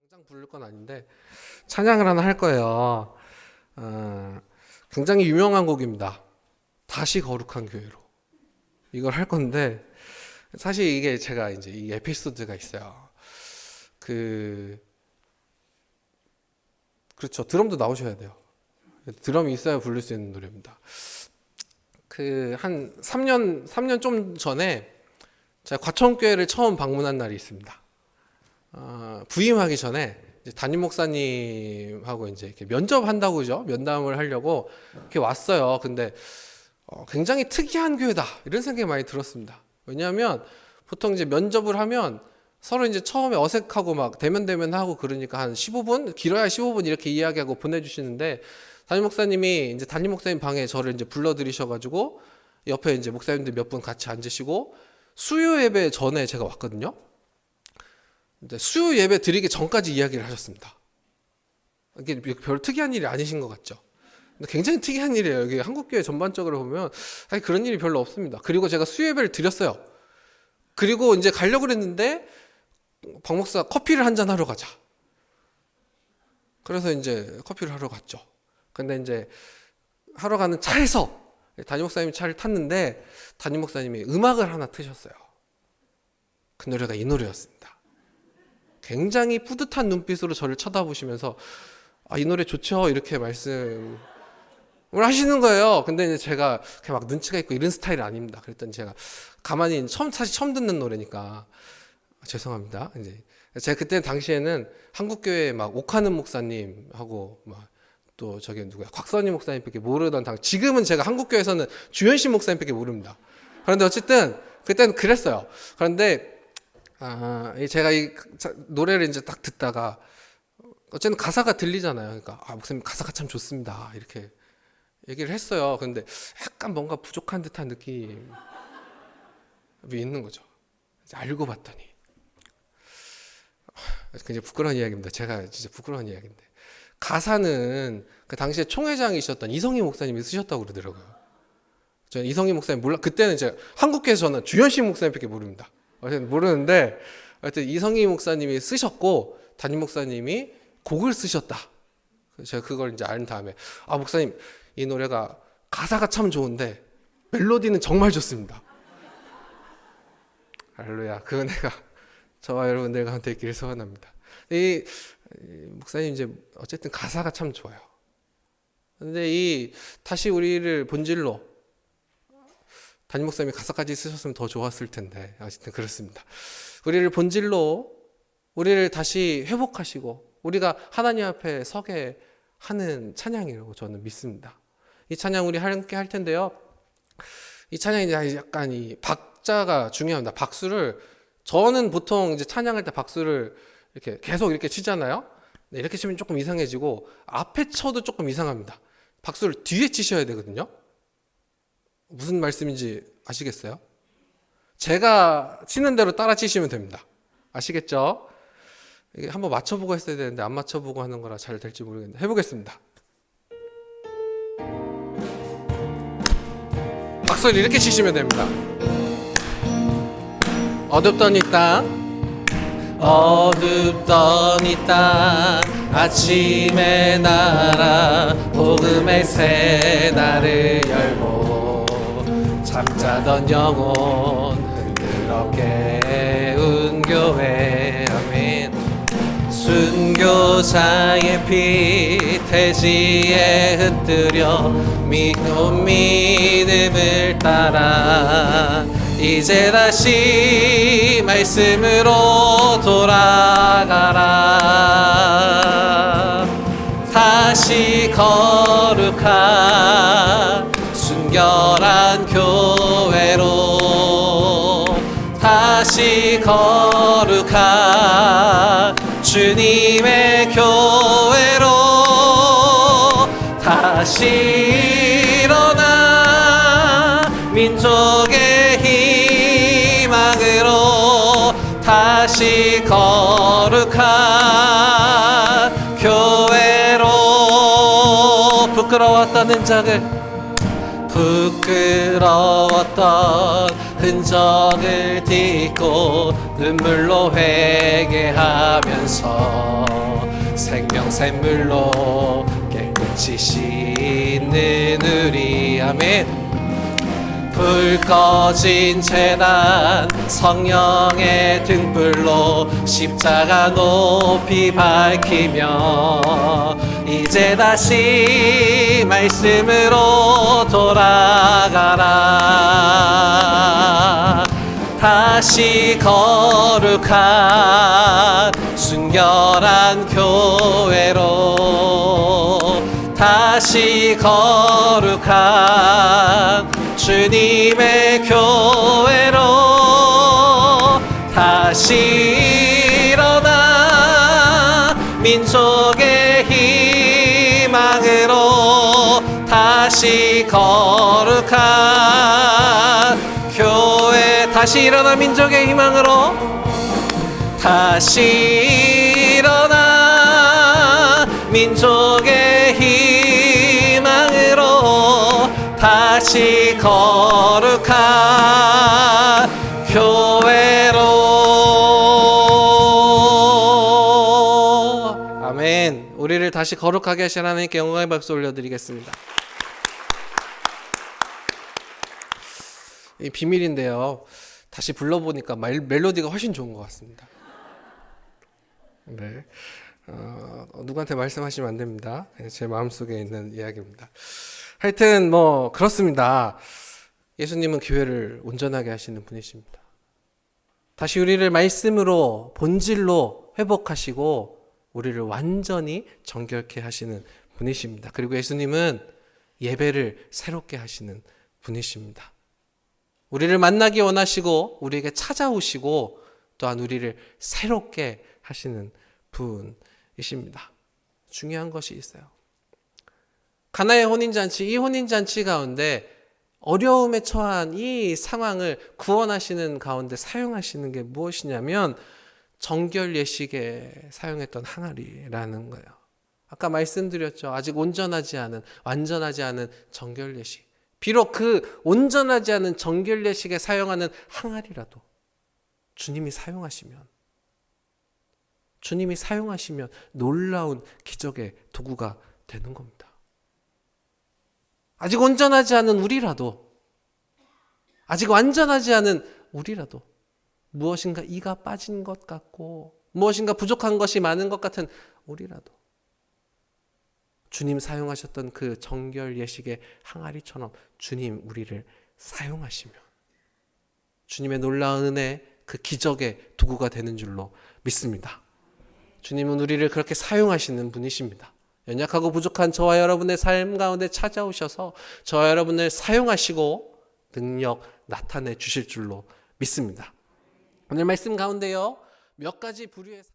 당장 부를 건 아닌데 찬양을 하나 할 거예요. 굉장히 유명한 곡입니다. 다시 거룩한 교회로. 이걸 할 건데 사실 이게 제가 이제 이 에피소드가 있어요. 그렇죠. 드럼도 나오셔야 돼요. 드럼이 있어야 부를 수 있는 노래입니다. 한 3년 좀 전에 제가 과천교회를 처음 방문한 날이 있습니다. 부임하기 전에 이제 담임 목사님하고 이제 이렇게 면접한다고 그죠? 면담을 하려고 이렇게 왔어요. 근데 굉장히 특이한 교회다 이런 생각이 많이 들었습니다. 왜냐하면 보통 이제 면접을 하면 서로 이제 처음에 어색하고 막 대면하고 그러니까 한 15분 길어야 15분 이렇게 이야기하고 보내주시는데 담임 목사님이 이제 담임 목사님 방에 저를 이제 불러들이셔가지고 옆에 이제 목사님들 몇 분 같이 앉으시고 수요 예배 전에 제가 왔거든요. 근데 수요 예배 드리기 전까지 이야기를 하셨습니다. 이게 별 특이한 일이 아니신 것 같죠? 근데 굉장히 특이한 일이에요. 여기 한국교회 전반적으로 보면 사실 그런 일이 별로 없습니다. 그리고 제가 수요 예배를 드렸어요. 그리고 이제 가려고 그랬는데 박 목사 커피를 한잔 하러 가자. 그래서 이제 커피를 하러 갔죠. 근데 이제 하러 가는 차에서 담임 목사님이 차를 탔는데 담임 목사님이 음악을 하나 트셨어요. 그 노래가 이 노래였습니다. 굉장히 뿌듯한 눈빛으로 저를 쳐다보시면서 이 노래 좋죠 이렇게 말씀을 하시는 거예요. 근데 이제 제가 그냥 막 눈치가 있고 이런 스타일이 아닙니다. 그랬더니 제가 가만히 사실 처음 듣는 노래니까 죄송합니다. 이제 제가 그때 당시에는 한국교회 막 옥하는 목사님하고 막 또 저기 누구야 곽선희 목사님밖에 모르던 지금은 제가 한국교회에서는 주현신 목사님밖에 모릅니다. 그런데 어쨌든 그때는 그랬어요. 그런데 제가 이 노래를 이제 딱 듣다가 어쨌든 가사가 들리잖아요. 그러니까 목사님 가사가 참 좋습니다 이렇게 얘기를 했어요. 근데 약간 뭔가 부족한 듯한 느낌이 있는 거죠. 알고 봤더니 굉장히 부끄러운 이야기입니다. 제가 진짜 부끄러운 이야기인데 가사는 그 당시에 총회장이셨던 이성희 목사님이 쓰셨다고 그러더라고요. 저는 이성희 목사님 그때는 제가 한국교회에서는 주현신 목사님밖에 모릅니다. 모르는데 하여튼 이성희 목사님이 쓰셨고 담임 목사님이 곡을 쓰셨다. 제가 그걸 이제 알 다음에 목사님 이 노래가 가사가 참 좋은데 멜로디는 정말 좋습니다. 할렐루야. 그 은혜가 저와 여러분들과 함께 있기를 소원합니다. 이 목사님 이제 어쨌든 가사가 참 좋아요. 근데 다시 우리를 본질로 담임 목사님이 가사까지 쓰셨으면 더 좋았을 텐데 어쨌든 그렇습니다. 우리를 본질로 우리를 다시 회복하시고 우리가 하나님 앞에 서게 하는 찬양이라고 저는 믿습니다. 이 찬양 우리 함께 할 텐데요. 이 찬양이 약간 이 박자가 중요합니다. 박수를 저는 보통 이제 찬양할 때 박수를 이렇게 계속 이렇게 치잖아요. 네, 이렇게 치면 조금 이상해지고 앞에 쳐도 조금 이상합니다. 박수를 뒤에 치셔야 되거든요. 무슨 말씀인지 아시겠어요? 제가 치는 대로 따라 치시면 됩니다. 아시겠죠? 이게 한번 맞춰보고 했어야 되는데 안 맞춰보고 하는 거라 잘 될지 모르겠는데 해보겠습니다. 박수를 이렇게 치시면 됩니다. 어둡던 이 땅 어둡던 이 땅 아침의 나라 복음의 새 날을 열고 잠자던 영혼 흔들어 깨운 교회 아멘. 순교자의 피 태지에 흩뜨려 믿음을 따라 이제 다시 말씀으로 돌아가라. 다시 거룩한 순결한 교회로 다시 거룩한 주님의 교회로 다시 일어나 민족의 희망으로 다시 거룩한 교회로 부끄러웠던 흔적을 딛고 눈물로 회개하면서 생명샘물로 깨끗이 씻는 우리. 아멘. 불 꺼진 제단 성령의 등불로 십자가 높이 밝히며 이제 다시 말씀으로 돌아가라. 다시 거룩한 순결한 교회로, 다시 거룩한 주님의 교회로 다시 일어나 민족의 희망으로 다시 거룩한 교회, 다시 일어나 민족의 희망으로 다시 일어나 민족의 희망으로 다시 거룩한 교회로. 아멘. 우리를 다시 거룩하게 하신 하나님께 영광의 박수 올려드리겠습니다. 이 비밀인데요, 다시 불러보니까 멜로디가 훨씬 좋은 것 같습니다. 네. 누구한테 말씀하시면 안 됩니다. 제 마음속에 있는 이야기입니다. 하여튼 뭐 그렇습니다. 예수님은 교회를 온전하게 하시는 분이십니다. 다시 우리를 말씀으로 본질로 회복하시고 우리를 완전히 정결케 하시는 분이십니다. 그리고 예수님은 예배를 새롭게 하시는 분이십니다. 우리를 만나기 원하시고 우리에게 찾아오시고 또한 우리를 새롭게 하시는 분이십니다. 중요한 것이 있어요. 가나의 혼인잔치, 이 혼인잔치 가운데 어려움에 처한 이 상황을 구원하시는 가운데 사용하시는 게 무엇이냐면 정결 예식에 사용했던 항아리라는 거예요. 아까 말씀드렸죠. 아직 온전하지 않은, 완전하지 않은 정결 예식. 비록 그 온전하지 않은 정결 예식에 사용하는 항아리라도 주님이 사용하시면 놀라운 기적의 도구가 되는 겁니다. 아직 온전하지 않은 우리라도, 아직 완전하지 않은 우리라도 무엇인가 이가 빠진 것 같고 무엇인가 부족한 것이 많은 것 같은 우리라도 주님 사용하셨던 그 정결 예식의 항아리처럼 주님 우리를 사용하시면 주님의 놀라운 은혜, 그 기적의 도구가 되는 줄로 믿습니다. 주님은 우리를 그렇게 사용하시는 분이십니다. 연약하고 부족한 저와 여러분의 삶 가운데 찾아오셔서 저와 여러분을 사용하시고 능력 나타내 주실 줄로 믿습니다. 오늘 말씀 가운데요, 몇 가지 부류의